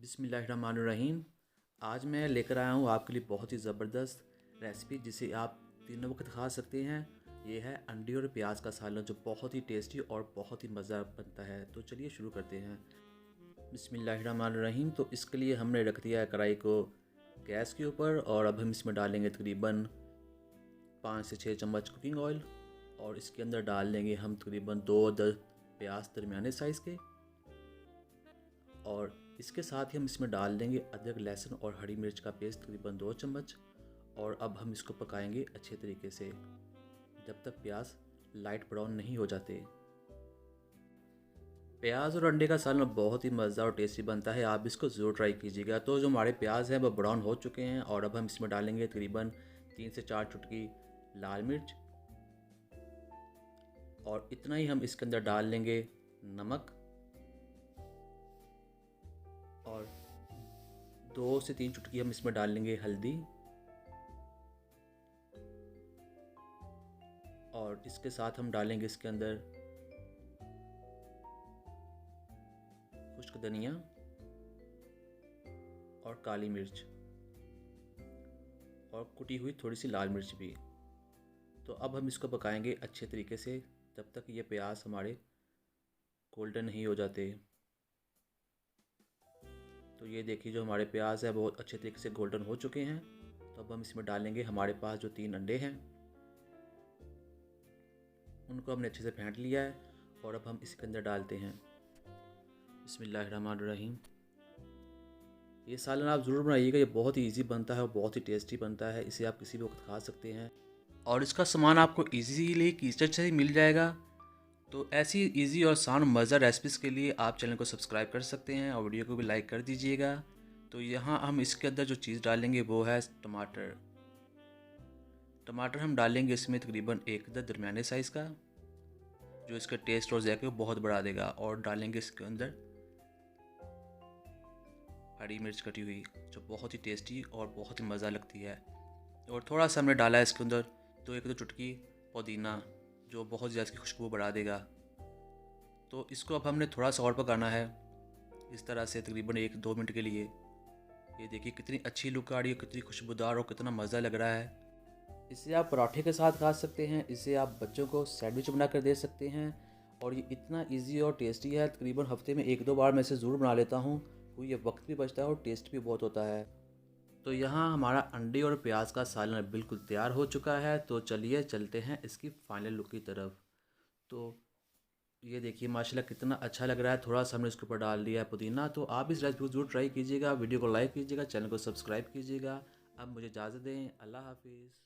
बिस्मिल्लाहिर्रहमानिर्रहीम। आज मैं लेकर आया हूँ आपके लिए बहुत ही ज़बरदस्त रेसिपी जिसे आप तीनों वक्त खा सकते हैं। ये है अंडे और प्याज का सालन जो बहुत ही टेस्टी और बहुत ही मज़ा बनता है। तो चलिए शुरू करते हैं। बिस्मिल्लाहिर्रहमानिर्रहीम। तो इसके लिए हमने रख दिया है कढ़ाई को गैस के ऊपर और अब हम इसमें डालेंगे तकरीबन 5 से 6 चम्मच कुकिंग ऑयल और इसके अंदर डाल देंगे हम तकरीबन 2 प्याज दरमियाने साइज़ के, और इसके साथ ही हम इसमें डाल देंगे अदरक लहसुन और हरी मिर्च का पेस्ट तकरीबन 2 चम्मच। और अब हम इसको पकाएंगे अच्छे तरीके से जब तक प्याज लाइट ब्राउन नहीं हो जाते। प्याज और अंडे का सालन बहुत ही मज़ेदार और टेस्टी बनता है, आप इसको ज़रूर ट्राई कीजिएगा। तो जो हमारे प्याज हैं वो ब्राउन हो चुके हैं और अब हम इसमें डालेंगे तकरीबन 3 से 4 चुटकी लाल मिर्च, और इतना ही हम इसके अंदर डाल लेंगे नमक, और 2 से 3 चुटकी हम इसमें डाल लेंगे हल्दी, और इसके साथ हम डालेंगे इसके अंदर खुश्क धनिया और काली मिर्च और कुटी हुई थोड़ी सी लाल मिर्च भी। तो अब हम इसको पकाएंगे अच्छे तरीके से जब तक ये प्याज हमारे गोल्डन नहीं हो जाते। तो ये देखिए जो हमारे प्याज है बहुत अच्छे तरीके से गोल्डन हो चुके हैं। तो अब हम इसमें डालेंगे हमारे पास जो 3 अंडे हैं, उनको हमने अच्छे से फेंट लिया है और अब हम इसके अंदर डालते हैं। बिस्मिल्लाहिर्रहमानिर्रहीम। ये सालन आप ज़रूर बनाइएगा, ये बहुत ही इजी बनता है और बहुत ही टेस्टी बनता है। इसे आप किसी भी वक्त खा सकते हैं और इसका सामान आपको इजीली किचन से ही मिल जाएगा। तो ऐसी इजी और आसान मज़ेदार रेसिपीज़ के लिए आप चैनल को सब्सक्राइब कर सकते हैं और वीडियो को भी लाइक कर दीजिएगा। तो यहाँ हम इसके अंदर जो चीज़ डालेंगे वो है टमाटर। टमाटर हम डालेंगे इसमें तकरीबन 1 अदद दरमियाने साइज़ का, जो इसका टेस्ट और जायके को बहुत बढ़ा देगा। और डालेंगे इसके अंदर हरी मिर्च कटी हुई जो बहुत ही टेस्टी और बहुत ही मज़ा लगती है। और थोड़ा सा हमने डाला है इसके अंदर 1-2 चुटकी पुदीना जो बहुत ज़्यादा इसकी खुशबू बढ़ा देगा। तो इसको अब हमने थोड़ा सा और पकाना है इस तरह से तकरीबन 1-2 मिनट के लिए। ये देखिए कितनी अच्छी लुक आ रही है, कितनी खुशबूदार और कितना मज़ा लग रहा है। इसे आप पराठे के साथ खा सकते हैं, इसे आप बच्चों को सैंडविच बना कर दे सकते हैं। और ये इतना इजी और टेस्टी है, तकरीबन हफ्ते में 1-2 बार मैं इसे ज़रूर बना लेता हूँ। तो ये वक्त भी बचता है और टेस्ट भी बहुत होता है। तो यहाँ हमारा अंडे और प्याज का सालन बिल्कुल तैयार हो चुका है। तो चलिए चलते हैं इसकी फाइनल लुक की तरफ। तो ये देखिए माशाल्लाह कितना अच्छा लग रहा है। थोड़ा सा हमने इसके ऊपर डाल दिया है पुदीना। तो आप इस रेसिपी को जरूर ट्राई कीजिएगा, वीडियो को लाइक कीजिएगा, चैनल को सब्सक्राइब कीजिएगा। अब मुझे इजाज़त दें, अल्लाह हाफिज़।